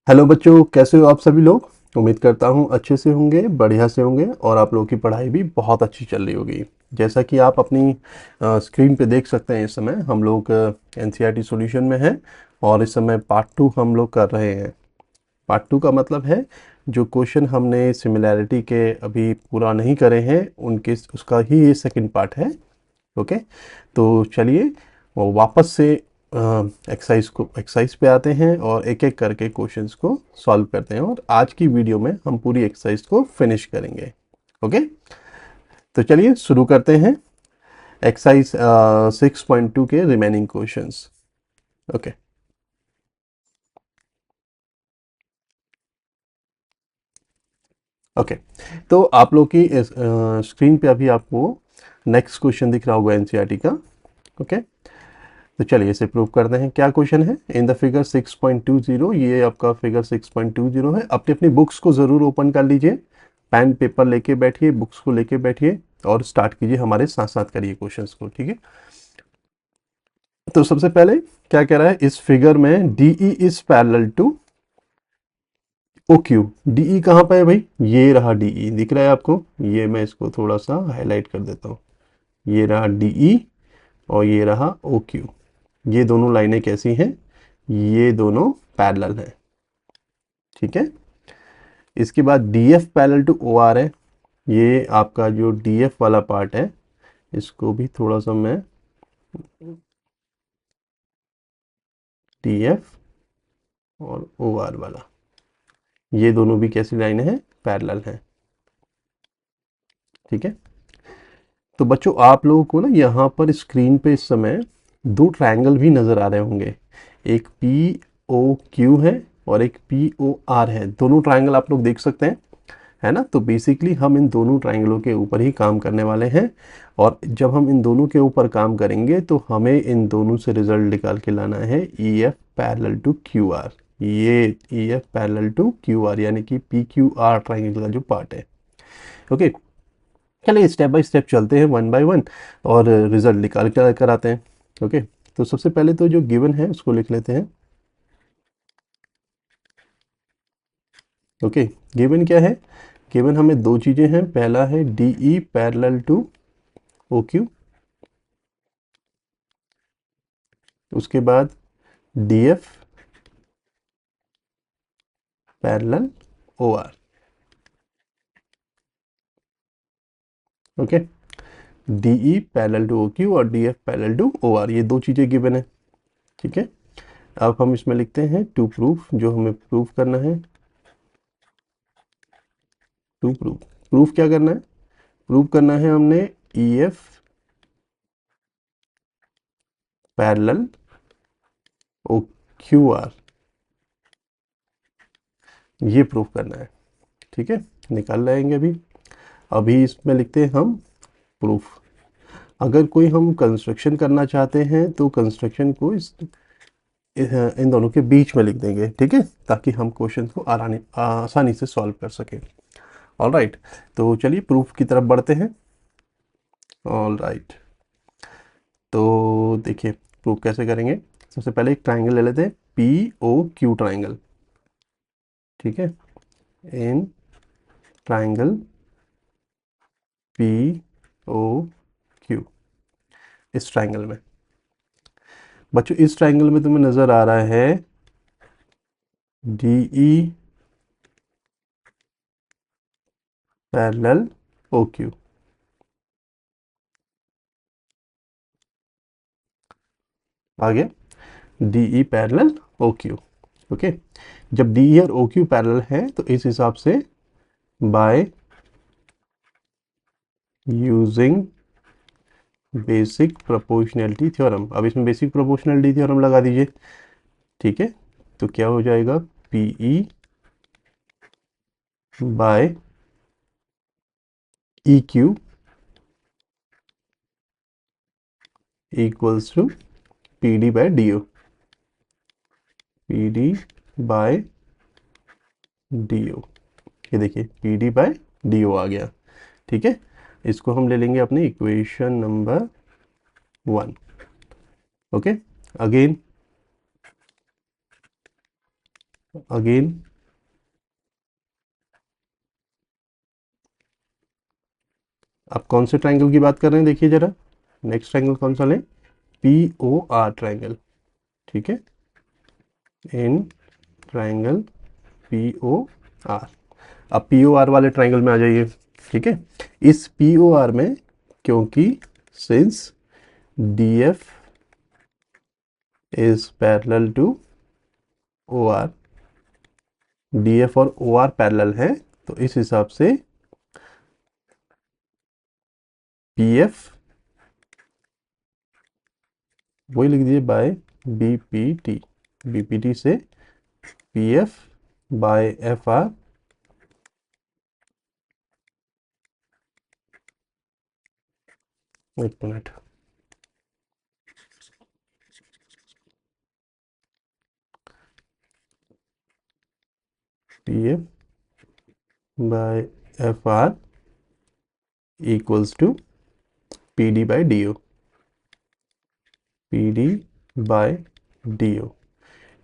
Hello बच्चों, कैसे हो आप सभी लोग। उम्मीद करता हूँ अच्छे से होंगे, बढ़िया से होंगे और आप लोगों की पढ़ाई भी बहुत अच्छी चल रही होगी। जैसा कि आप अपनी स्क्रीन पे देख सकते हैं, इस समय हम लोग एनसीईआरटी सॉल्यूशन में हैं और इस समय पार्ट 2 हम लोग कर रहे हैं। पार्ट 2 का मतलब है जो क्वेश्चन हमने सिमिलैरिटी के अभी पूरा नहीं करे हैं उनके उसका ही ये सेकंड पार्ट है। ओके, तो चलिए वो वापस से एक्सरसाइज पे आते हैं और एक एक करके क्वेश्चंस को सॉल्व करते हैं और आज की वीडियो में हम पूरी एक्सरसाइज को फिनिश करेंगे। ओके, तो चलिए शुरू करते हैं एक्सरसाइज 6.2 के रिमेनिंग क्वेश्चंस। ओके ओके, तो आप लोग की स्क्रीन पे अभी आपको नेक्स्ट क्वेश्चन दिख रहा होगा एनसीईआरटी का। ओके, तो चलिए इसे प्रूव करते हैं। क्या क्वेश्चन है इन द फिगर 6.20। ये आपका फिगर 6.20 है। अपनी अपनी बुक्स को ज़रूर ओपन कर लीजिए, पेन पेपर लेके बैठिए, बुक्स को लेके बैठिए और स्टार्ट कीजिए, हमारे साथ साथ करिए क्वेश्चंस को। ठीक है, तो सबसे पहले क्या कह रहा है इस फिगर में, D E is parallel to O Q. D E कहाँ पे है भाई, ये रहा डी ई, दिख रहा है आपको। ये मैं इसको थोड़ा सा हाईलाइट कर देता हूँ। ये रहा डी ई और ये रहा ओ क्यू। ये दोनों लाइनें कैसी हैं, ये दोनों पैरेलल हैं। ठीक है, इसके बाद D F parallel to O R है। ये आपका जो डी एफ वाला पार्ट है, इसको भी थोड़ा सा मैं, डी एफ और ओ आर वाला, ये दोनों भी कैसी लाइन है, पैरेलल हैं। ठीक है, तो बच्चों आप लोगों को ना यहाँ पर स्क्रीन पे इस समय दो ट्रायंगल भी नज़र आ रहे होंगे। एक पी ओ क्यू है और एक पी ओ आर है। दोनों ट्रायंगल आप लोग देख सकते हैं, है ना। तो बेसिकली हम इन दोनों ट्रायंगलों के ऊपर ही काम करने वाले हैं और जब हम इन दोनों के ऊपर काम करेंगे तो हमें इन दोनों से रिजल्ट निकाल के लाना है E F parallel to Q R. ये E F parallel to Q R यानी कि पी क्यू आर ट्रायंगल का जो पार्ट है। ओके, चलिए स्टेप बाय स्टेप चलते हैं, वन बाय वन, और रिजल्ट निकाल कर आते हैं। ओके, तो सबसे पहले तो जो गिवन है उसको लिख लेते हैं। ओके, गिवन क्या है, गिवन हमें दो चीज़ें हैं। पहला है D E parallel to O Q, उसके बाद D F parallel O R. Okay, D E parallel to O Q और D F parallel to O R, ये दो चीज़ें गिवन है। ठीक है, अब हम इसमें लिखते हैं टू प्रूफ, जो हमें प्रूफ करना है। टू प्रूफ, प्रूफ क्या करना है, प्रूफ करना है हमने E F parallel O Q R, ये प्रूफ करना है। ठीक है, निकाल लाएंगे अभी। अभी इसमें लिखते हैं हम प्रूफ। अगर कोई हम कंस्ट्रक्शन करना चाहते हैं तो कंस्ट्रक्शन को इन दोनों के बीच में लिख देंगे। ठीक है, ताकि हम क्वेश्चन को आसानी से सॉल्व कर सकें। ऑल राइट, तो चलिए प्रूफ की तरफ बढ़ते हैं। ऑल राइट, तो देखिए प्रूफ कैसे करेंगे। सबसे पहले एक ट्राइंगल ले लेते हैं, पी ओ क्यू ट्राइंगल। ठीक है, in triangle P O Q, इस ट्राइंगल में बच्चों, इस ट्राइंगल में तुम्हें नजर आ रहा है D E parallel O Q. आगे D E parallel O Q. Okay, जब डी ई और ओ क्यू पैरेलल है तो इस हिसाब से by using basic proportionality theorem, अब इसमें बेसिक प्रोपोर्शनैलिटी थ्योरम लगा दीजिए। ठीक है, तो क्या हो जाएगा, P E by E Q equals to P D by D O, P D by D O. ये देखिए P D by D O आ गया। ठीक है, इसको हम ले लेंगे अपनी equation number 1। Okay, again again आप कौन से ट्रायंगल की बात कर रहे हैं, देखिए जरा, नेक्स्ट ट्रायंगल कौन सा लें, पी ओ आर ट्रायंगल, ठीक है, in triangle P O R. अब पी ओ आर वाले ट्रायंगल में आ जाइए, ठीक है। इस पी ओ आर में, क्योंकि since D F is parallel to O R, D F और ओ आर पैरेलल है, तो इस हिसाब से पी एफ, वही लिख दीजिए, by B P T, B P T से P F by F R एक minute, P F by F R equals to P D by D O, P D by D O.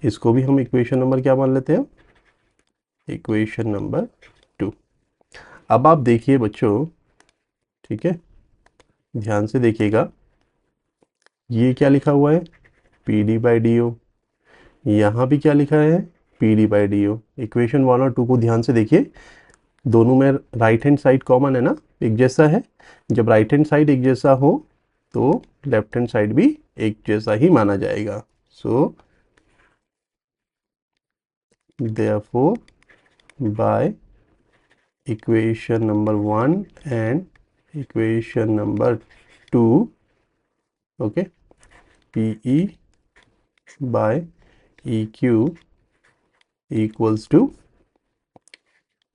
इसको भी हम equation number क्या मान लेते हैं, equation number 2। अब आप देखिए बच्चों, ठीक है, ध्यान से देखिएगा, ये क्या लिखा हुआ है, P D by D O, यहाँ भी क्या लिखा है, P D by D O. Equation 1 और 2 को ध्यान से देखिए, दोनों में राइट हैंड साइड कॉमन है ना, एक जैसा है। जब राइट हैंड साइड एक जैसा हो तो लेफ्ट हैंड साइड भी एक जैसा ही माना जाएगा। So therefore by equation number 1 and equation number 2, okay, P E by E Q equals to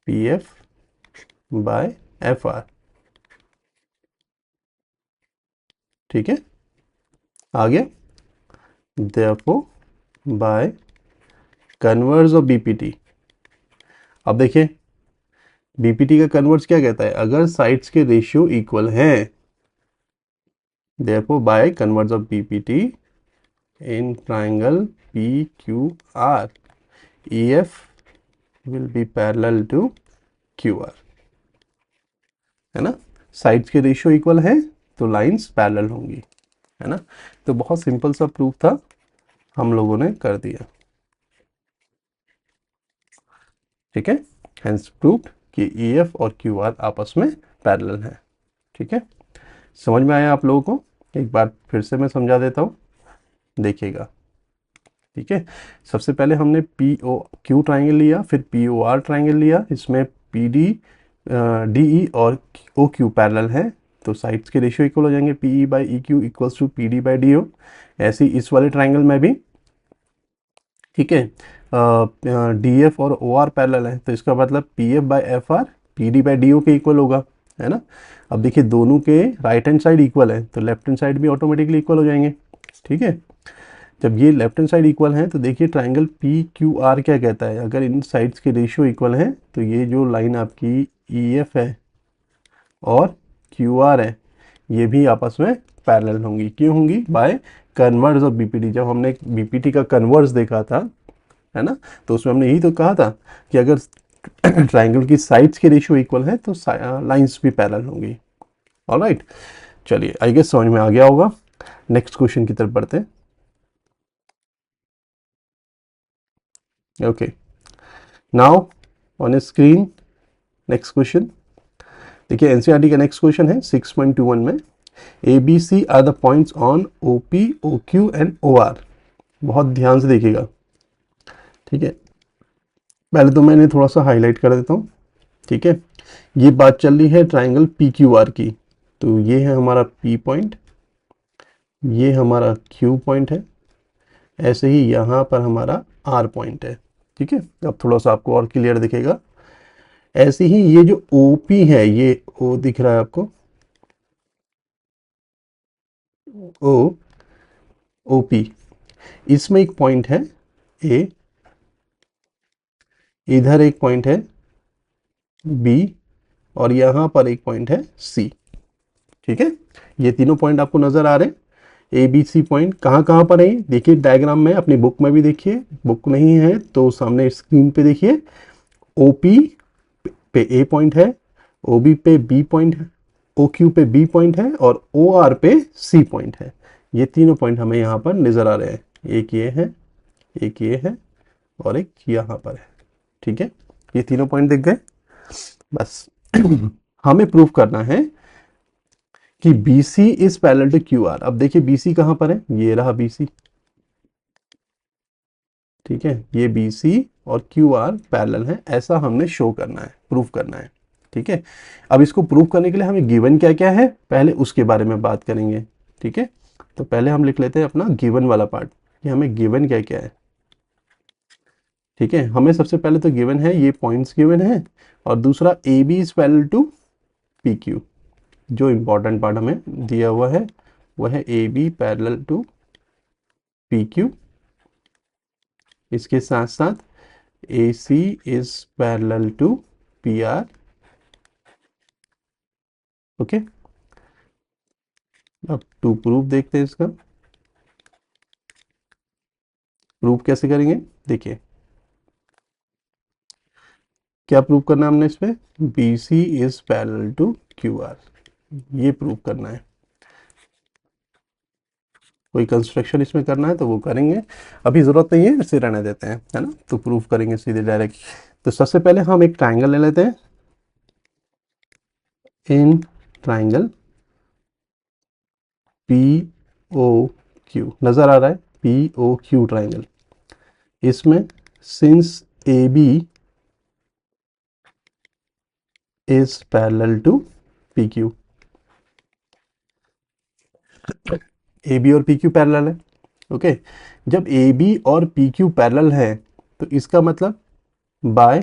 P F by F R, ठीक है, आ गया। Therefore by converse of BPT, अब देखिए बीपीटी का कन्वर्स क्या कहता है, अगर साइड्स के रेशियो इक्वल हैं, therefore by converse of BPT in triangle P Q R, E F will be parallel to Q R, है ना, साइड्स के रेशियो इक्वल है तो लाइंस पैरेलल होंगी, है ना। तो बहुत सिंपल सा प्रूफ था, हम लोगों ने कर दिया, ठीक है, हेंस प्रूफ कि ई एफ और क्यू आर आपस में पैरेलल है, ठीक है। समझ में आया आप लोगों को, एक बार फिर से मैं समझा देता हूँ, देखिएगा, ठीक है। सबसे पहले हमने पी ओ क्यू ट्राइंगल लिया, फिर पी ओ आर ट्राइंगल लिया, इसमें पी डी डी ई और ओ क्यू पैरेलल है, तो साइड्स के रेशियो इक्वल हो जाएंगे, P E by E Q equals to P D by D O. ऐसे ही इस वाले ट्राइंगल में भी, ठीक है, डी एफ और ओ आर पैरेलल है, तो इसका मतलब P F by F R P D by D O के इक्वल होगा, है ना। अब देखिए दोनों के राइट हैंड साइड इक्वल है, तो लेफ्ट हैंड साइड भी ऑटोमेटिकली इक्वल हो जाएंगे, ठीक है। जब ये लेफ्ट हैंड साइड इक्वल है तो देखिए ट्राइंगल पी क्यू आर क्या कहता है, अगर इन साइड्स के रेशियो इक्वल है तो ये जो लाइन आपकी ई एफ है और क्यू आर है, ये भी आपस में पैरेलल होंगी, क्यों होंगी, बाय कन्वर्स ऑफ बीपीटी। जब हमने बीपीटी का कन्वर्स देखा था, है ना, तो उसमें हमने यही तो कहा था कि अगर ट्राइंगल की साइड्स के रेशियो इक्वल है तो लाइंस भी पैरेलल होंगी। ऑलराइट, चलिए, आई गेस समझ में आ गया होगा। नेक्स्ट क्वेश्चन की तरफ बढ़ते हैं। Okay, now on a screen next question, देखिए एनसीईआरटी का नेक्स्ट क्वेश्चन है 6.21 में, A B C are the points on O P O Q and O R. बहुत ध्यान से देखिएगा, ठीक है, पहले तो मैंने थोड़ा सा हाईलाइट कर देता हूँ, ठीक है। ये बात चल रही है ट्राइंगल पी क्यू आर की, तो ये है हमारा पी पॉइंट, ये हमारा क्यू पॉइंट है, ऐसे ही यहाँ पर हमारा आर पॉइंट है, ठीक है। अब थोड़ा सा आपको और क्लियर दिखेगा। ऐसे ही ये जो ओ पी है, ये ओ दिख रहा है आपको, ओ ओ पी, इसमें एक पॉइंट है ए, इधर एक पॉइंट है बी, और यहाँ पर एक पॉइंट है सी, ठीक है। ये तीनों पॉइंट आपको नजर आ रहे हैं। ए बी सी पॉइंट कहाँ कहाँ पर है, देखिए डायग्राम में, अपनी बुक में भी देखिए, बुक नहीं है तो सामने स्क्रीन पे देखिए। ओ पी पे ए पॉइंट है, ओ बी पे बी पॉइंट है, ओ क्यू पे बी पॉइंट है और ओ आर पे सी पॉइंट है। ये तीनों पॉइंट हमें यहाँ पर नजर आ रहे हैं, एक ये है, एक ये है और एक यहाँ पर है। ठीक है, ये तीनों पॉइंट दिख गए। बस हमें प्रूव करना है कि BC is parallel to QR। अब देखिए BC कहाँ पर है, ये रहा BC। ठीक है, ये BC और QR पैरेलल है, ऐसा हमने शो करना है, प्रूव करना है। ठीक है, अब इसको प्रूव करने के लिए हमें गिवन क्या क्या है, पहले उसके बारे में बात करेंगे। ठीक है, तो पहले हम लिख लेते हैं अपना गिवन वाला पार्ट कि हमें गिवन क्या क्या है। ठीक है, हमें सबसे पहले तो गिवन है, ये पॉइंट्स गिवन है, और दूसरा A B is parallel to P Q. जो इम्पोर्टेंट पार्ट हमें दिया हुआ है वह है A B parallel to P Q. इसके साथ साथ A C is parallel to P R. Okay, अब टू प्रूफ देखते हैं इसका। प्रूफ कैसे करेंगे, देखिए क्या प्रूफ करना है हमने इसमें, B C is parallel to Q R, ये प्रूफ करना है। कोई कंस्ट्रक्शन इसमें करना है तो वो करेंगे, अभी ज़रूरत नहीं है, इसे रहने देते हैं, है ना, तो प्रूफ करेंगे सीधे डायरेक्ट। तो सबसे पहले हम एक ट्राइंगल ले लेते हैं, in triangle P O Q, नज़र आ रहा है पी ओ क्यू ट्राइंगल। इसमें since A B is parallel to P Q, A B और पी क्यू पैरेलल है। ओके, जब ए बी और पी क्यू पैरेलल है तो इसका मतलब बाय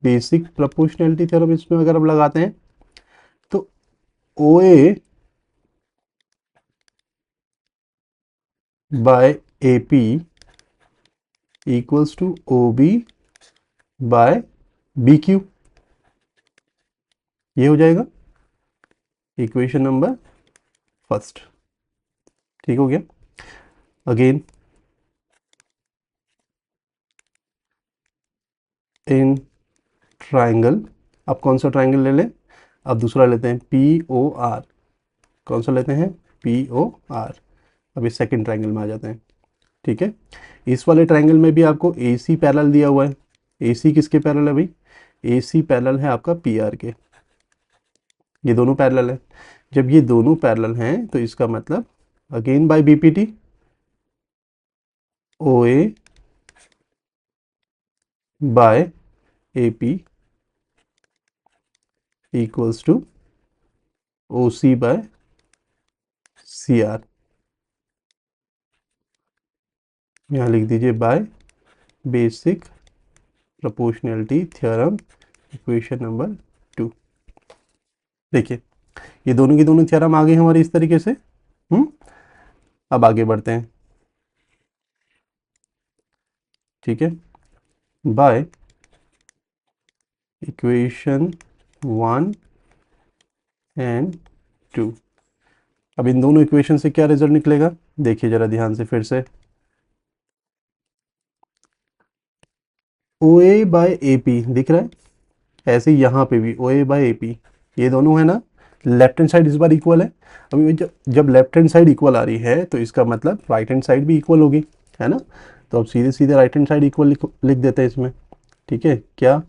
बेसिक प्रोपोर्शनैलिटी थ्योरम इसमें अगर हम लगाते हैं तो O A by A P equals to O B by B Q, ये हो जाएगा इक्वेशन नंबर फर्स्ट। ठीक हो गया। अगेन इन ट्राइंगल, अब कौन सा ट्राइंगल ले लें, अब दूसरा लेते हैं पी ओ आर। कौन सा लेते हैं, पी ओ आर। अब इस सेकेंड ट्राइंगल में आ जाते हैं। ठीक है, इस वाले ट्राइंगल में भी आपको ए सी पैरेलल दिया हुआ है। ए सी किसके पैरेलल है भाई, ए सी पैरेलल है आपका पी आर के, ये दोनों पैरेलल है। जब ये दोनों पैरेलल हैं तो इसका मतलब again by BPT O A by A P equals to O C by C R. यहाँ लिख दीजिए by basic proportionality theorem equation number 2। देखिए ये दोनों की दोनों थ्योरम आ गई हमारी इस तरीके से। अब आगे बढ़ते हैं। ठीक है, बाय इक्वेशन 1 एंड 2। अब इन दोनों इक्वेशन से क्या रिजल्ट निकलेगा, देखिए जरा ध्यान से फिर से। ओ ए बाय ए पी दिख रहा है, ऐसे यहाँ पे भी ओ ए बाय ए पी, ये दोनों है ना, लेफ्ट हैंड साइड इस बार इक्वल है। अभी जब लेफ्ट हैंड साइड इक्वल आ रही है तो इसका मतलब राइट हैंड साइड भी इक्वल होगी, है ना। तो अब सीधे सीधे राइट हैंड साइड इक्वल लिख देते हैं इसमें। ठीक है, क्या,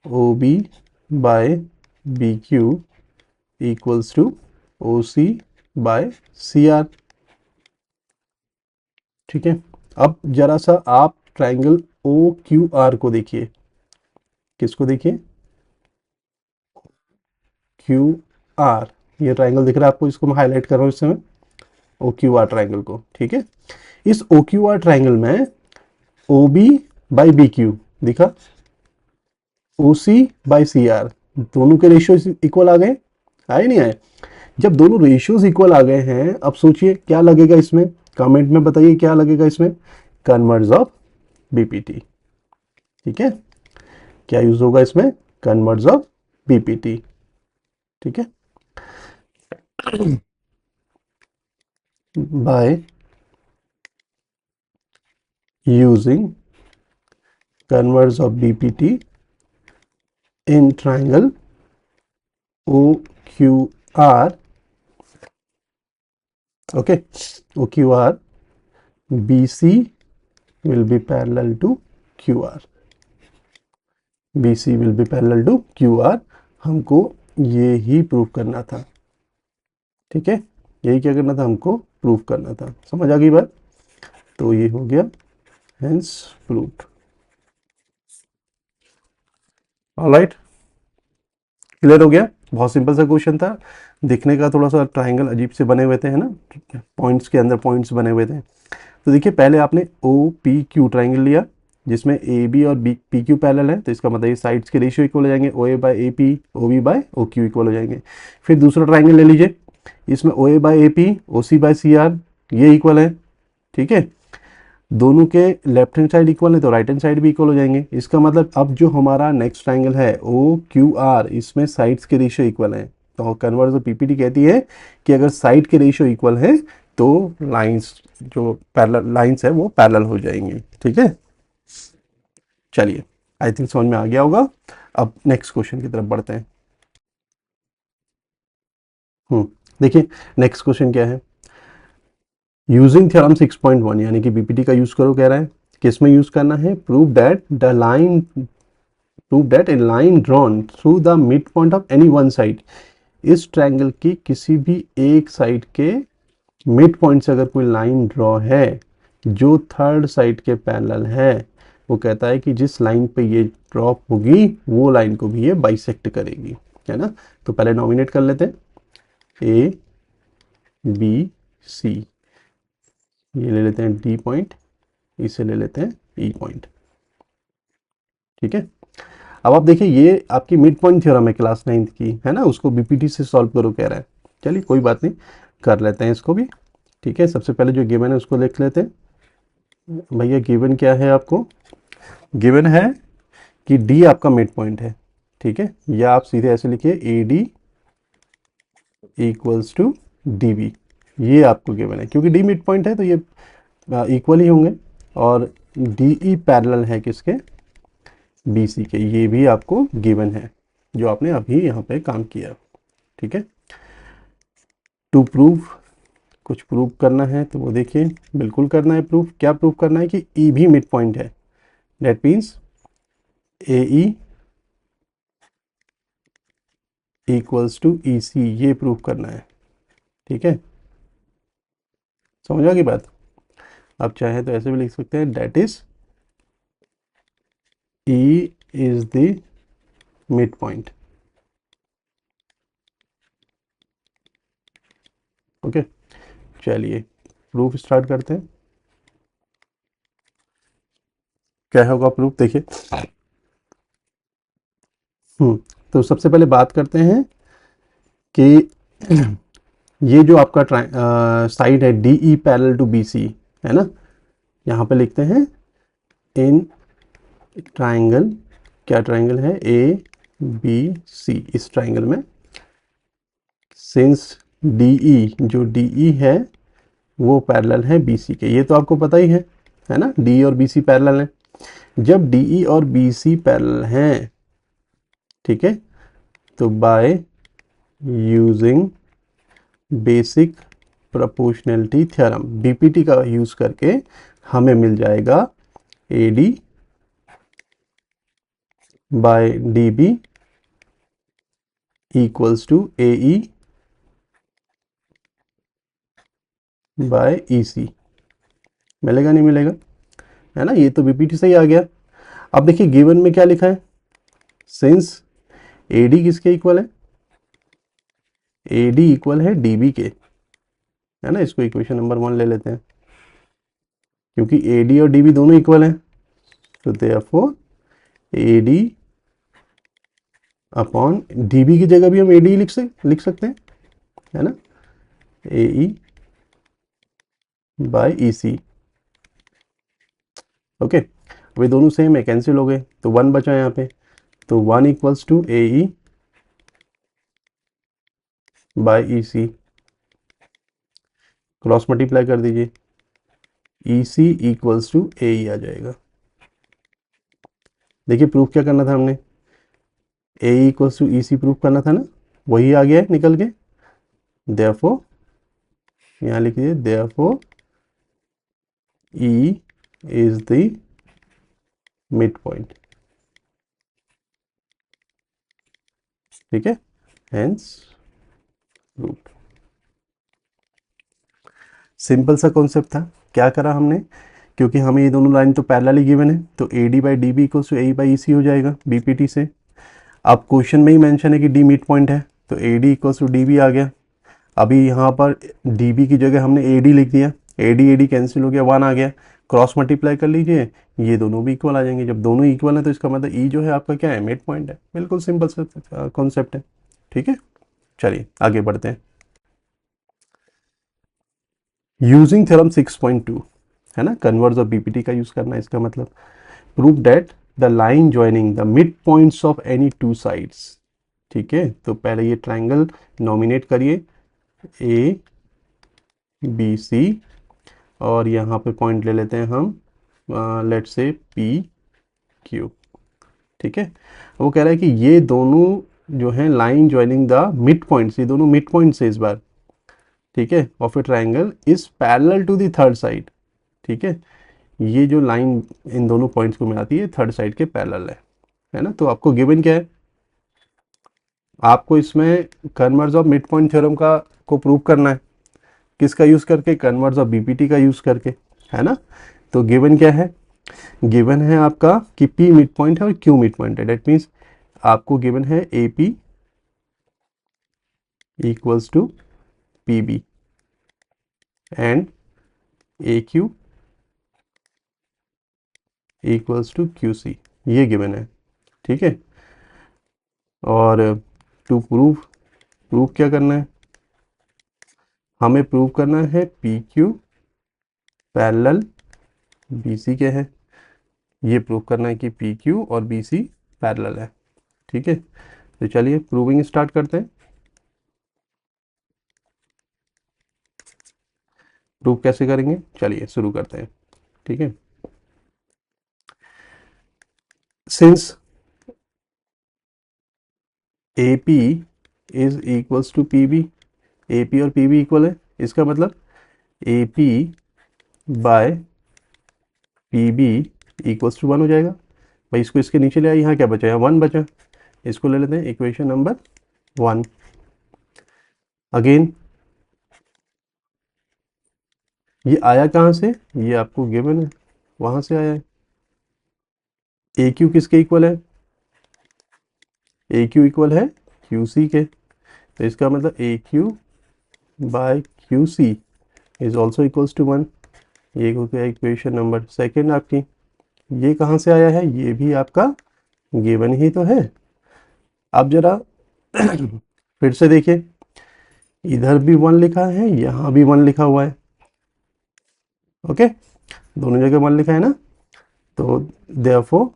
O B by B Q equals to O C by C R. ठीक है, अब जरा सा आप ट्राइंगल ओ क्यू आर को देखिए, किसको देखिए, क्यू आर, ये ट्राइंगल दिख रहा है आपको, इसको मैं हाईलाइट कर रहा हूँ इस समय, ओ क्यू आर ट्राइंगल को। ठीक है, इस ओ क्यू आर ट्राइंगल में O B by B Q दिखा, O C by C are, दोनों के रेशियो इक्वल आ गए, आए नहीं आए। जब दोनों रेशियोज इक्वल आ गए हैं, अब सोचिए क्या लगेगा इसमें, कमेंट में बताइए क्या लगेगा इसमें, कन्वर्ज ऑफ बीपीटी। ठीक है, क्या यूज होगा इसमें, कन्वर्ज ऑफ बीपीटी। ठीक है, by using converse of BPT in triangle OQR. Okay, OQR, BC will be parallel to QR. BC will be parallel to QR. हमको ये ही प्रूव करना था, ठीक है, यही क्या करना था, हमको प्रूव करना था। समझ आ गई बात? तो ये हो गया हेंस प्रूव्ड। ऑलराइट, क्लियर हो गया? बहुत सिंपल सा क्वेश्चन था, दिखने का थोड़ा सा ट्राइंगल अजीब से बने हुए थे, है ना, पॉइंट्स के अंदर पॉइंट्स बने हुए थे। तो देखिए पहले आपने ओ पी क्यू ट्राइंगल लिया जिसमें ए बी और बी पी क्यू पैरेलल है, तो इसका मतलब ये साइड्स के रेशियो इक्वल हो जाएंगे, O A by A P, O B by O Q equal हो जाएंगे। फिर दूसरा ट्राइंगल ले लीजिए, इसमें O A by A P, O C by C R, ये इक्वल है, ठीक है, दोनों के लेफ्ट हैंड साइड इक्वल है तो राइट हैंड साइड भी इक्वल हो जाएंगे। इसका मतलब अब जो हमारा नेक्स्ट ट्राइंगल है ओ क्यू आर, इसमें साइड्स के रेशियो इक्वल है। तो कन्वर्स पीपीटी कहती है कि अगर साइड के रेशियो इक्वल है तो लाइंस, जो पैरेलल लाइंस है वो पैरेलल हो जाएंगी, ठीक है। चलिए, आई थिंक समझ में आ गया होगा। अब नेक्स्ट क्वेश्चन की तरफ बढ़ते हैं। देखिए नेक्स्ट क्वेश्चन क्या है, यूजिंग थ्योरम 6.1 यानी कि बीपीटी का यूज करो कह रहा है। किसमें यूज करना है? Prove that A line drawn through the mid point of any one side. इस ट्रायंगल की किसी भी एक साइड के मिड पॉइंट से अगर कोई लाइन ड्रॉ है जो थर्ड साइड के पैरेलल है, वो कहता है कि जिस लाइन पे ये ड्रॉप होगी वो लाइन को भी ये बाइसेक्ट करेगी, है ना। तो पहले नॉमिनेट कर लेते हैं, ए बी सी, ये ले लेते हैं डी पॉइंट, इसे ले लेते हैं ई पॉइंट, ठीक है। अब आप देखिए ये आपकी मिड पॉइंट थ्योरम है क्लास 9th की, है ना, उसको बीपीटी से सॉल्व करो कह रहा है। चलिए कोई बात नहीं, कर लेते हैं इसको भी, ठीक है। सबसे पहले जो गिवन है उसको लिख लेते हैं। भैया गिवन क्या है आपको? गिवन है कि डी आपका मिड पॉइंट है, ठीक है, या आप सीधे ऐसे लिखिए A D equals to D B, ये आपको गिवन है। क्योंकि डी मिड पॉइंट है तो ये इक्वल ही होंगे, और डी ई पैरेलल है किसके? बी सी के, ये भी आपको गिवन है जो आपने अभी यहाँ पे काम किया, ठीक है। टू प्रूव, कुछ प्रूव करना है तो वो देखिए बिल्कुल करना है प्रूफ। क्या प्रूव करना है? कि ई भी मिड पॉइंट है, that means A E equals to E C, ये प्रूव करना है, ठीक है। समझ आ गई बात? आप चाहे तो ऐसे भी लिख सकते हैं, that is E is the mid point, okay. चलिए प्रूफ स्टार्ट करते हैं। क्या होगा प्रूफ? देखिए तो सबसे पहले बात करते हैं कि ये जो आपका साइड है D E parallel to B C, है ना, यहाँ पे लिखते हैं इन ट्राइंगल, क्या ट्राइंगल है? A B C. इस ट्राइंगल में सिंस डी ई, जो डी ई है वो पैरेलल है बी सी के, ये तो आपको पता ही है ना, डी और बी सी पैरेलल है। जब डी ई और बी सी पैरेलल हैं, ठीक है, तो by using basic proportionality theorem, BPT का यूज करके हमें मिल जाएगा A D by D B equals to A E by E C. मिलेगा नहीं मिलेगा, है ना, ये तो बीपीटी से ही आ गया। अब देखिए गिवन में क्या लिखा है, सिंस ए डी किसके इक्वल है? ए डी इक्वल है डी बी के, है ना, इसको इक्वेशन नंबर 1 ले लेते हैं, क्योंकि ए डी और डी बी दोनों इक्वल हैं। तो therefore A D upon D B की जगह भी हम ए डी लिख सकते हैं, है ना, ए E by E C, okay. वे दोनों सेम है, कैंसिल हो गए, तो 1 बचा यहाँ पे, तो 1 equals to A E by E C. Cross multiply कर दीजिए, EC इक्वल्स टू AE आ जाएगा। देखिए प्रूफ क्या करना था हमने, AE equals to EC proof करना था ना, वही आ गया है निकल के। देयरफॉर यहाँ लिख दीजिए, therefore E is the mid point. ठीक है, हेंस प्रूफ। सिंपल सा कॉन्सेप्ट था। क्या करा हमने, क्योंकि हमें ये दोनों लाइन तो पैरेलली गिवन है, तो AD by DB equals to AE by EC हो जाएगा BPT से। अब क्वेश्चन में ही मेंशन है कि D मिड पॉइंट है, तो AD इक्वल्स टू DB आ गया। अभी यहाँ पर DB की जगह हमने AD लिख दिया, AD कैंसिल हो गया, 1 आ गया। क्रॉस मल्टीप्लाई कर लीजिए, ये दोनों भी इक्वल आ जाएंगे। जब दोनों इक्वल है तो इसका मतलब E जो है आपका क्या है, मिड पॉइंट है। बिल्कुल सिंपल सा कॉन्सेप्ट है। ठीक है, चलिए आगे बढ़ते हैं। यूजिंग थ्योरम 6.2 है ना, कन्वर्स ऑफ BPT का यूज करना है। इसका मतलब prove that the line joining the mid points of any two sides. ठीक है, तो पहले ये ट्रायंगल नॉमिनेट करिए, ABC, और यहाँ पे पॉइंट ले लेते हैं हम, लेट से PQ। ठीक है, वो कह रहा है कि ये दोनों जो हैं line joining the mid points, ये दोनों मिड पॉइंट्स है इस बार। ठीक है, of a triangle is parallel to the third side. ठीक है, ये जो लाइन इन दोनों पॉइंट्स को मिलाती है थर्ड साइड के पैरेलल है ना। तो आपको गिवन क्या है, आपको इसमें converse of mid point theorem का को प्रूव करना है। किसका यूज करके, कन्वर्स ऑफ BPT का यूज करके, है ना। तो गिवन क्या है, गिवन है आपका कि P मिड पॉइंट है और Q मिड पॉइंट है। डेट मीन्स आपको गिवन है AP equals to PB and AQ equals to QC, ये गिवन है। ठीक है, और टू प्रूव क्या करना है, हमें प्रूव करना है PQ पैरेलल BC के है। ये प्रूव करना है कि PQ और BC पैरेलल है। ठीक है, तो चलिए प्रूविंग स्टार्ट करते हैं। प्रूव कैसे करेंगे, चलिए शुरू करते हैं। ठीक है, since AP is equals to PB, AP और PB इक्वल है, इसका मतलब AP by PB equals to 1 हो जाएगा। भाई इसको इसके नीचे ले आए, यहाँ क्या बचा, यहाँ 1 बचा, इसको ले लेते हैं इक्वेशन नंबर 1। अगेन ये आया कहाँ से, ये आपको गिवन है, वहां से आया है। AQ किसके इक्वल है, AQ इक्वल है QC के, तो इसका मतलब AQ by QC is also equals to 1। ये हो गया इक्वेशन नंबर 2 आपकी। ये कहाँ से आया है, ये भी आपका गिवन ही तो है। अब जरा फिर से देखिए, इधर भी 1 लिखा है, यहाँ भी 1 लिखा हुआ है। ओके, दोनों जगह 1 लिखा है ना, तो देयरफॉर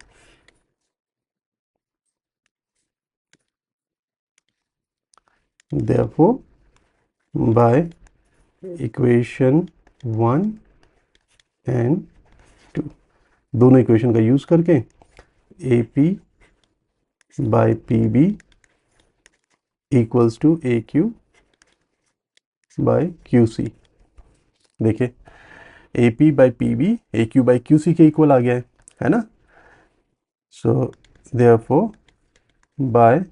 बाय इक्वेशन 1 एंड 2, दोनों इक्वेशन का यूज करके AP by PB equals to AQ by QC। देखिए AP by PB AQ by QC के इक्वल आ गया है ना। So therefore by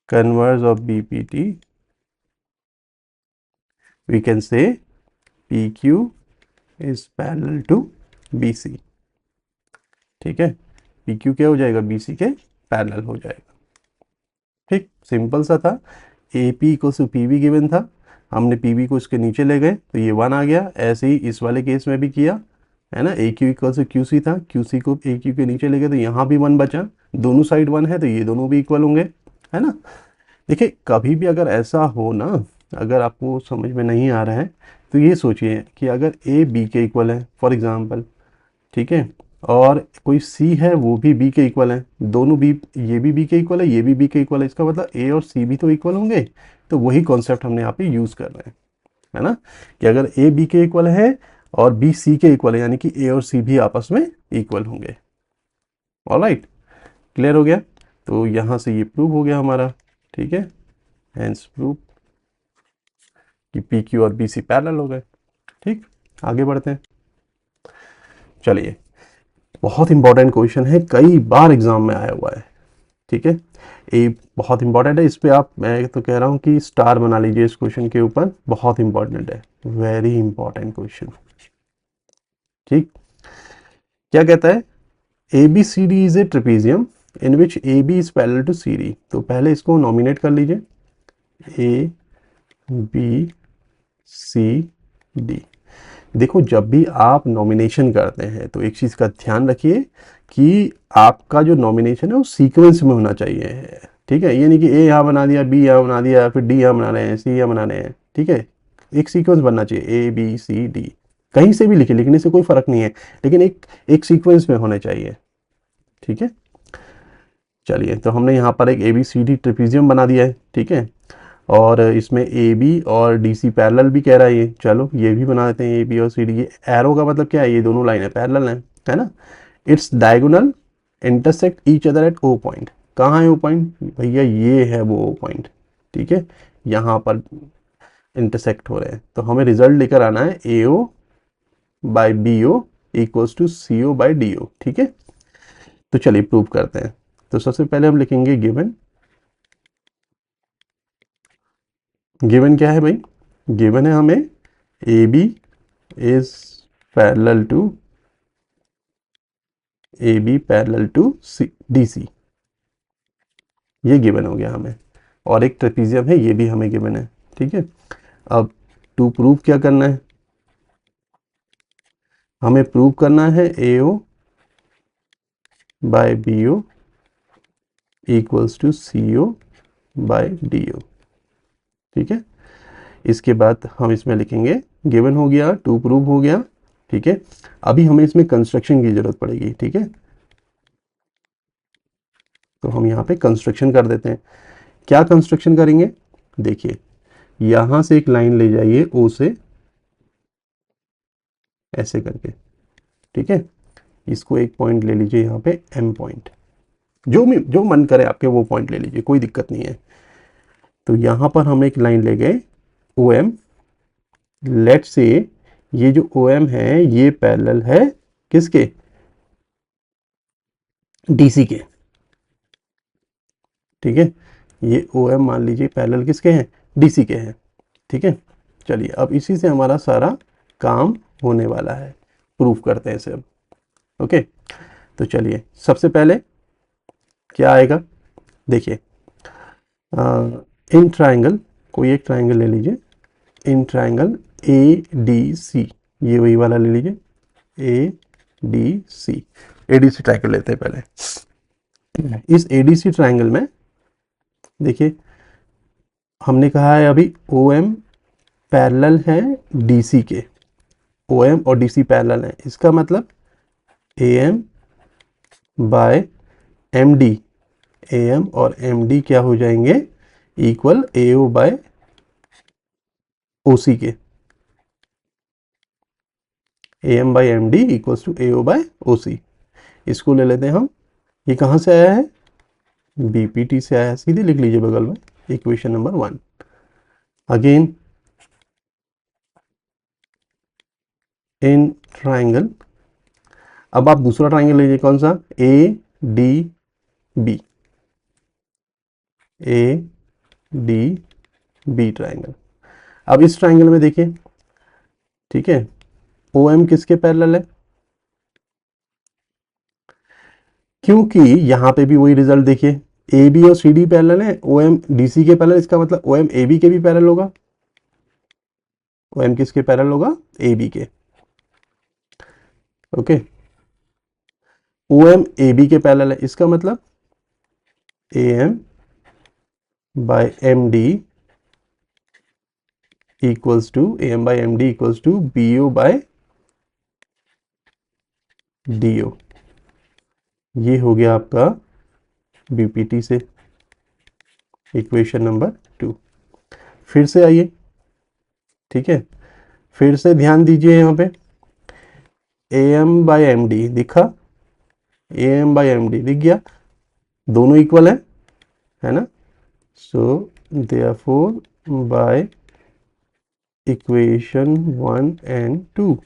converse of BPT we can say PQ is parallel to BC। ठीक है, PQ क्या हो जाएगा, BC के पैरेलल हो जाएगा। ठीक, सिंपल सा था। AP equal to PB given था, हमने PB को इसके नीचे ले गए तो ये 1 आ गया। ऐसे ही इस वाले केस में भी किया है ना, AQ इक्वल टू QC था, QC को AQ के नीचे ले गए तो यहाँ भी 1 बचा। दोनों साइड 1 है तो ये दोनों भी इक्वल होंगे, है ना। देखिए कभी भी अगर ऐसा हो ना, अगर आपको समझ में नहीं आ रहा है तो ये सोचिए कि अगर A B के इक्वल है फॉर एग्जांपल, ठीक है, और कोई C है वो भी B के इक्वल है, दोनों B, ये भी B के इक्वल है, ये भी B के इक्वल है, इसका मतलब A और C भी तो इक्वल होंगे। तो वही कॉन्सेप्ट हमने यहाँ पे यूज़ कर रहे हैं। है ना, कि अगर ए बी के इक्वल है और बी सी के इक्वल है, यानी कि ए और सी भी आपस में इक्वल होंगे। ऑलराइट, क्लियर हो गया। तो यहाँ से ये प्रूव हो गया हमारा, ठीक है, हेंस प्रूव कि पी क्यू और बी सी पैरेलल हो गए। ठीक, आगे बढ़ते हैं। चलिए, बहुत इंपॉर्टेंट क्वेश्चन है, कई बार एग्जाम में आया हुआ है, ठीक है, ये बहुत इंपॉर्टेंट है। इस पे आप, मैं तो कह रहा हूँ कि स्टार बना लीजिए इस क्वेश्चन के ऊपर, बहुत इंपॉर्टेंट है, वेरी इंपॉर्टेंट क्वेश्चन। ठीक, क्या कहता है, A B C D is a trapezium in which A B is parallel to C D. तो पहले इसको नॉमिनेट कर लीजिए, ए बी सी डी। देखो, जब भी आप नॉमिनेशन करते हैं तो एक चीज़ का ध्यान रखिए कि आपका जो नॉमिनेशन है वो सीक्वेंस में होना चाहिए, ठीक है, ये नहीं कि ए यहाँ बना दिया, बी यहाँ बना दिया, फिर डी यहाँ बना रहे हैं, सी यहाँ बना रहे हैं, ठीक है, एक सीक्वेंस बनना चाहिए, ए बी सी डी, कहीं से भी लिखे, लिखने से कोई फर्क नहीं है, लेकिन एक एक सीक्वेंस में होने चाहिए, ठीक है। चलिए, तो हमने यहाँ पर एक A B C D trapezium बना दिया है, ठीक है, और इसमें ए बी और डी सी पैरेलल भी कह रहा है ये, चलो ये भी बना देते हैं, ए बी और सी डी। ये एरो का मतलब क्या है, ये दोनों लाइनें पैरेलल हैं, है ना। Its diagonal intersect each other at O point. कहाँ है ओ पॉइंट भैया, ये है वो ओ पॉइंट, ठीक है, यहाँ पर इंटरसेक्ट हो रहे हैं। तो हमें रिजल्ट लेकर आना है A O by B O equals to C O by D O, ठीक है। तो चलिए प्रूव करते हैं। तो सबसे पहले हम लिखेंगे गिवन। गिवन क्या है भाई, गिवन है हमें A B is parallel to A B parallel to C D C, ये गिवन हो गया हमें, और एक ट्रेपीजियम है, ये भी हमें गिवन है, ठीक है। अब टू प्रूव क्या करना है, हमें प्रूव करना है A O by B O equals to C O by D O, ठीक है। इसके बाद हम इसमें लिखेंगे, गिवन हो गया, टू प्रूव हो गया, ठीक है। अभी हमें इसमें कंस्ट्रक्शन की जरूरत पड़ेगी, ठीक है। तो हम यहाँ पे कंस्ट्रक्शन कर देते हैं। क्या कंस्ट्रक्शन करेंगे, देखिए, यहां से एक लाइन ले जाइए ओ से, ऐसे करके, ठीक है। इसको एक पॉइंट ले लीजिए यहाँ पे एम पॉइंट, जो मन करे आपके वो पॉइंट ले लीजिए, कोई दिक्कत नहीं है। तो यहाँ पर हम एक लाइन ले गए ओ एम, लेट से ये जो ओ एम है ये पैरेलल है किसके, डीसी के, ठीक है। ये ओ एम मान लीजिए पैरेलल किसके हैं, डीसी के हैं, ठीक है। चलिए, अब इसी से हमारा सारा काम होने वाला है, प्रूफ करते हैं इसे अब, ओके। तो चलिए, सबसे पहले क्या आएगा, देखिए, इन ट्राइंगल, कोई एक ट्राइंगल ले लीजिए, in triangle A D C, ये वही वाला ले लीजिए, A D C, A D C triangle लेते हैं पहले। इस ए डी सी ट्राइंगल में देखिए, हमने कहा है अभी ओ एम पैरेलल है डी सी के, ओ एम और डी सी पैरेलल है, इसका मतलब A M by M D, A M और एम डी क्या हो जाएंगे, equal A O by O C के, A M by M D equals to A O by O C. इसको ले लेते हैं हम, ये कहाँ से आया है, बीपीटी से आया है, सीधे लिख लीजिए बगल में, equation number 1। Again in triangle, अब आप दूसरा ट्राइंगल लीजिए, कौन सा, A D B, A D B triangle. अब इस ट्राइंगल में देखिए, ठीक है, ओ एम किसके पैरेलल है, क्योंकि यहां पे भी वही रिजल्ट देखिए, ए बी और सी डी पैरेलल है, ओ एम डी सी के पैरेलल, इसका मतलब ओ एम ए बी के भी पैरेलल होगा, ओ एम किसके पैरेलल होगा, ए बी के, okay. O M A B के पैरेलल है, इसका मतलब A M by M D equals to, A M by M D equals to B O by D O. ये हो गया आपका बीपीटी से इक्वेशन नंबर 2। फिर से आइए, ठीक है, फिर से ध्यान दीजिए यहाँ पे AM/MD दिखा, AM/MD दिख गया, दोनों इक्वल है ना। So therefore by equation 1 and 2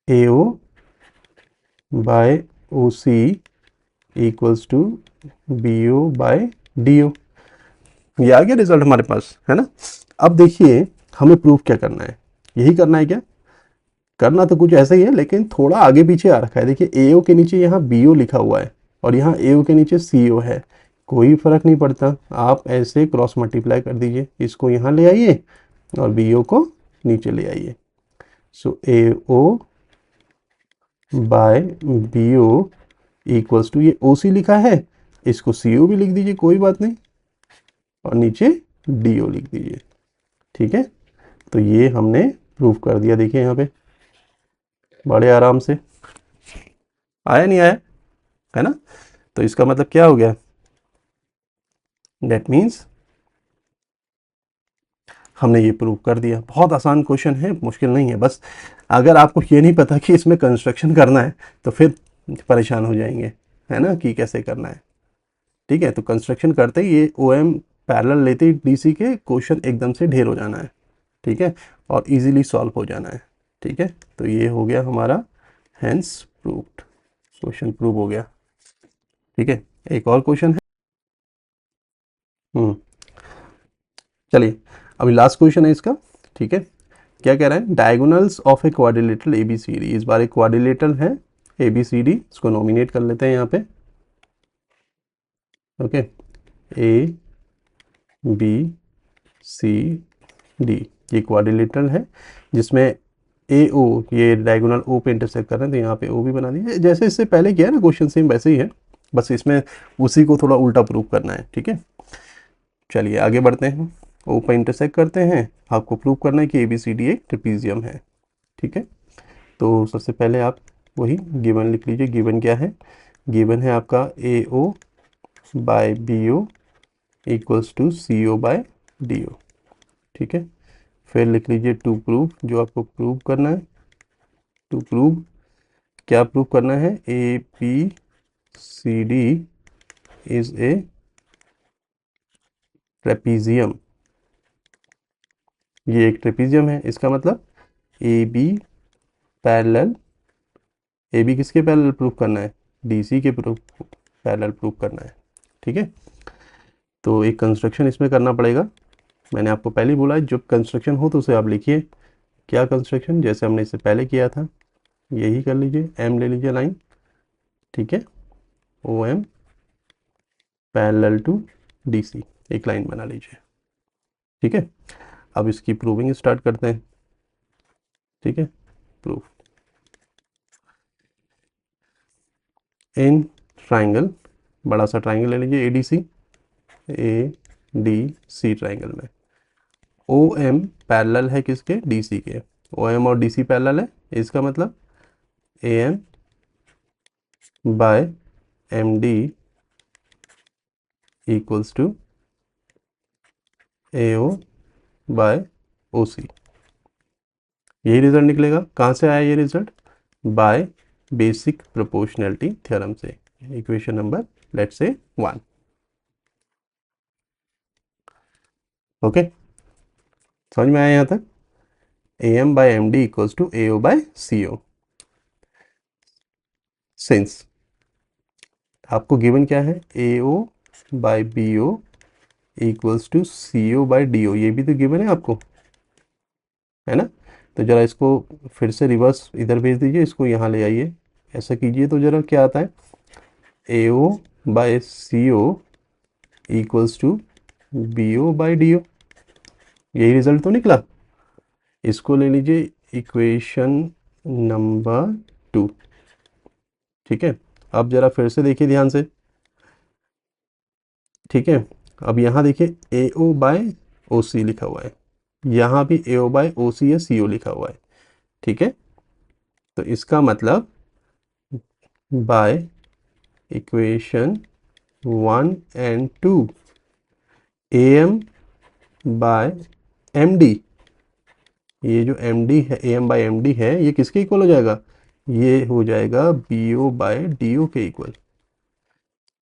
AO by OC equals to BO by DO। ये आ गया रिजल्ट हमारे पास, है ना। अब देखिए हमें प्रूफ क्या करना है, यही करना है क्या, करना तो कुछ ऐसा ही है लेकिन थोड़ा आगे पीछे आ रखा है। देखिए AO के नीचे यहाँ BO लिखा हुआ है और यहाँ AO के नीचे CO है, कोई फर्क नहीं पड़ता, आप ऐसे क्रॉस मल्टीप्लाई कर दीजिए, इसको यहाँ ले आइए और BO को नीचे ले आइए। So AO by BO equals to, ये OC लिखा है, इसको CO भी लिख दीजिए, कोई बात नहीं, और नीचे DO लिख दीजिए। ठीक है, तो ये हमने प्रूफ कर दिया। देखिए यहाँ पे बड़े आराम से आया, नहीं आया, है ना। तो इसका मतलब क्या हो गया, दैट मीन्स हमने ये प्रूव कर दिया। बहुत आसान क्वेश्चन है, मुश्किल नहीं है। बस अगर आपको ये नहीं पता कि इसमें कंस्ट्रक्शन करना है तो फिर परेशान हो जाएंगे, है ना, कि कैसे करना है। ठीक है, तो कंस्ट्रक्शन करते ही ये OM पैरेलल लेते ही DC के क्वेश्चन एकदम से ढेर हो जाना है। ठीक है, और इजीली सॉल्व हो जाना है। ठीक है, तो ये हो गया हमारा हेंस प्रूव्ड, क्वेश्चन प्रूव हो गया। ठीक है, एक और क्वेश्चन है। चलिए अभी लास्ट क्वेश्चन है इसका। ठीक है, क्या कह रहा है, diagonals of a quadrilateral ABCD, इस बार एक क्वाड्रिलेटरल है ABCD, इसको नॉमिनेट कर लेते हैं यहाँ पे। ओके, ABCD ये क्वाड्रिलेटरल है जिसमें AO ये डायगोनल O पे इंटरसेक्ट कर रहे हैं, तो यहाँ पे O भी बना दीजिए, जैसे इससे पहले किया है ना क्वेश्चन, सेम वैसे ही है, बस इसमें उसी को थोड़ा उल्टा प्रूव करना है। ठीक है, चलिए आगे बढ़ते हैं, O पे इंटरसेक्ट करते हैं, आपको प्रूव करना है कि ABCD एक ट्रेपीजियम है। ठीक है, तो सबसे पहले आप वही गिवन लिख लीजिए। गिवन क्या है, गिवन है आपका AO by BO equals to CO by DO। ठीक है, फिर लिख लीजिए टू प्रूव, जो आपको प्रूव करना है। टू प्रूव क्या प्रूव करना है, ABCD इज ए ट्रेपीजियम, ये एक ट्रेपीजियम है। इसका मतलब AB पैरेलल, AB किसके पैरेलल प्रूव करना है, DC के पैरेलल प्रूव करना है। ठीक है, तो एक कंस्ट्रक्शन इसमें करना पड़ेगा, मैंने आपको पहले ही बोला है जब कंस्ट्रक्शन हो तो उसे आप लिखिए। क्या कंस्ट्रक्शन, जैसे हमने इससे पहले किया था, यही कर लीजिए, M ले लीजिए लाइन। ठीक है, OM पैरेलल टू DC एक लाइन बना लीजिए। ठीक है, अब इसकी प्रूविंग स्टार्ट करते हैं। ठीक है, प्रूफ इन ट्राइंगल, बड़ा सा ट्राइंगल ले लीजिए ADC ट्राइंगल में OM पैरेलल है किसके, DC के, OM और DC पैरेलल है, इसका मतलब AM by MD equals to AO by OC, यही रिजल्ट निकलेगा। कहाँ से आया ये result, by basic proportionality theorem से, equation number let's say 1। Okay, समझ में आया यहाँ तक, AM by MD equals to AO by CO। Since आपको गिवन क्या है, AO by BO equals to CO by DO, ये भी तो गिवन है आपको, है ना। तो जरा इसको फिर से रिवर्स इधर भेज दीजिए, इसको यहाँ ले आइए, ऐसा कीजिए तो जरा क्या आता है, AO by CO equals to BO by DO, यही रिजल्ट तो निकला। इसको ले लीजिए इक्वेशन नंबर 2। ठीक है, अब जरा फिर से देखिए ध्यान से। ठीक है, अब यहाँ देखिए AO बाय OC लिखा हुआ है, यहाँ भी AO बाय OC या CO लिखा हुआ है। ठीक है, तो इसका मतलब by equation 1 and 2 AM by M D, ये जो एम डी है, A M by M D है, ये किसके इक्वल हो जाएगा? ये हो जाएगा B O by D O के इक्वल।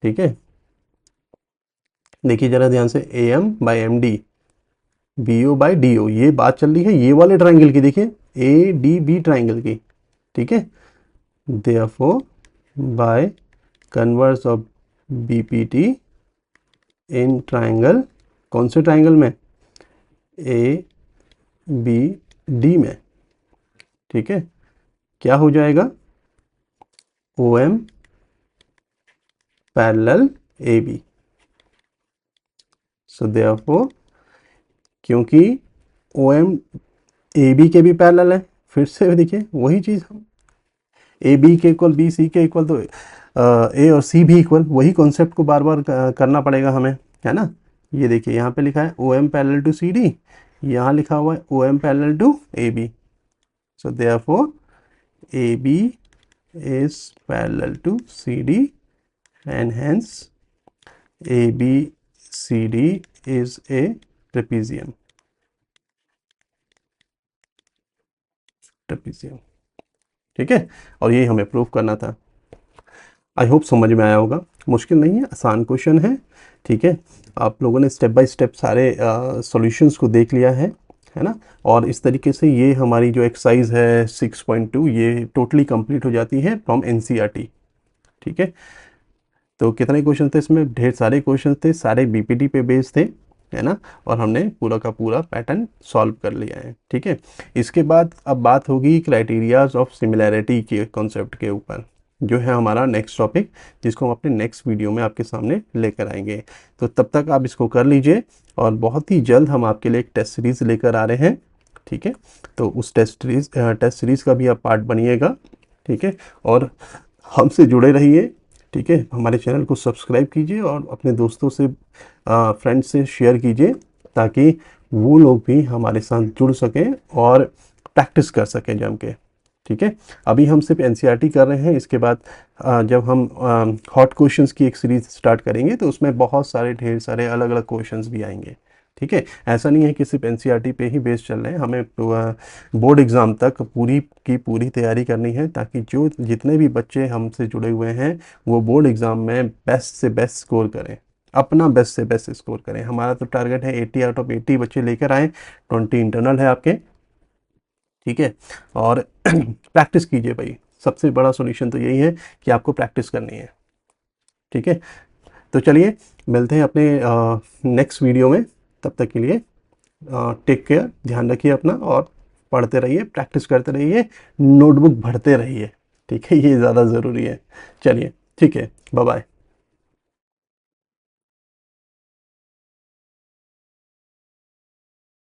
ठीक है, देखिए जरा ध्यान से, A M by M D, B O by D O, ये बात चल रही है ये वाले ट्राइंगल की, देखिए ए डी बी ट्राइंगल की। ठीक है, therefore by converse of B P T in triangle, कौन से ट्राइंगल में? ए बी डी में। ठीक है, क्या हो जाएगा? O M parallel A B. So therefore, क्योंकि ओ एम ए बी के भी पैरेलल है, फिर से देखिए वही चीज़, हम ए बी के इक्वल बी, सी के इक्वल, तो ए और सी भी इक्वल, वही कॉन्सेप्ट को बार बार करना पड़ेगा हमें, है ना। ये देखिए यहाँ पे लिखा है O M parallel to C D, यहाँ लिखा हुआ है O M parallel to A B. So therefore A B is parallel to C D and hence A B C D is a trapezium. Trapezium, ठीक है, और यही हमें prove करना था। आई होप समझ में आया होगा, मुश्किल नहीं है, आसान क्वेश्चन है। ठीक है, आप लोगों ने स्टेप बाय स्टेप सारे सॉल्यूशंस को देख लिया है ना। और इस तरीके से ये हमारी जो एक्सरसाइज है 6.2 ये टोटली कंप्लीट हो जाती है फ्रॉम एनसीईआरटी। ठीक है, तो कितने क्वेश्चन थे इसमें? ढेर सारे क्वेश्चन थे, सारे बीपीटी पे बेस्ड थे, है ना। और हमने पूरा का पूरा पैटर्न सॉल्व कर लिया है। ठीक है, इसके बाद अब बात होगी क्राइटेरियाज ऑफ सिमिलैरिटी के कॉन्सेप्ट के ऊपर, जो है हमारा नेक्स्ट टॉपिक, जिसको हम अपने नेक्स्ट वीडियो में आपके सामने लेकर आएंगे। तो तब तक आप इसको कर लीजिए, और बहुत ही जल्द हम आपके लिए एक टेस्ट सीरीज़ लेकर आ रहे हैं। ठीक है, तो उस टेस्ट सीरीज़ का भी आप पार्ट बनिएगा। ठीक है, और हमसे जुड़े रहिए। ठीक है, हमारे चैनल को सब्सक्राइब कीजिए और अपने दोस्तों से, फ्रेंड्स से शेयर कीजिए, ताकि वो लोग भी हमारे साथ जुड़ सकें और प्रैक्टिस कर सकें जम के। ठीक है, अभी हम सिर्फ एनसीईआरटी कर रहे हैं, इसके बाद जब हम हॉट क्वेश्चंस की एक सीरीज स्टार्ट करेंगे तो उसमें बहुत सारे ढेर सारे अलग अलग क्वेश्चंस भी आएंगे। ठीक है, ऐसा नहीं है कि सिर्फ एनसीईआरटी पे ही बेस्ड चल रहे हैं, हमें बोर्ड एग्ज़ाम तक पूरी की पूरी तैयारी करनी है, ताकि जो जितने भी बच्चे हमसे जुड़े हुए हैं वो बोर्ड एग्ज़ाम में बेस्ट से बेस्ट स्कोर करें, अपना बेस्ट से बेस्ट स्कोर करें। हमारा तो टारगेट है 80 आउट ऑफ 80 बच्चे लेकर आएँ, 20 इंटरनल है आपके। ठीक है, और प्रैक्टिस कीजिए भाई, सबसे बड़ा सॉल्यूशन तो यही है कि आपको प्रैक्टिस करनी है। ठीक है, तो चलिए मिलते हैं अपने नेक्स्ट वीडियो में, तब तक के लिए टेक केयर, ध्यान रखिए अपना, और पढ़ते रहिए, प्रैक्टिस करते रहिए, नोटबुक भरते रहिए। ठीक है, ये ज़्यादा ज़रूरी है। चलिए ठीक है, बाय बाय।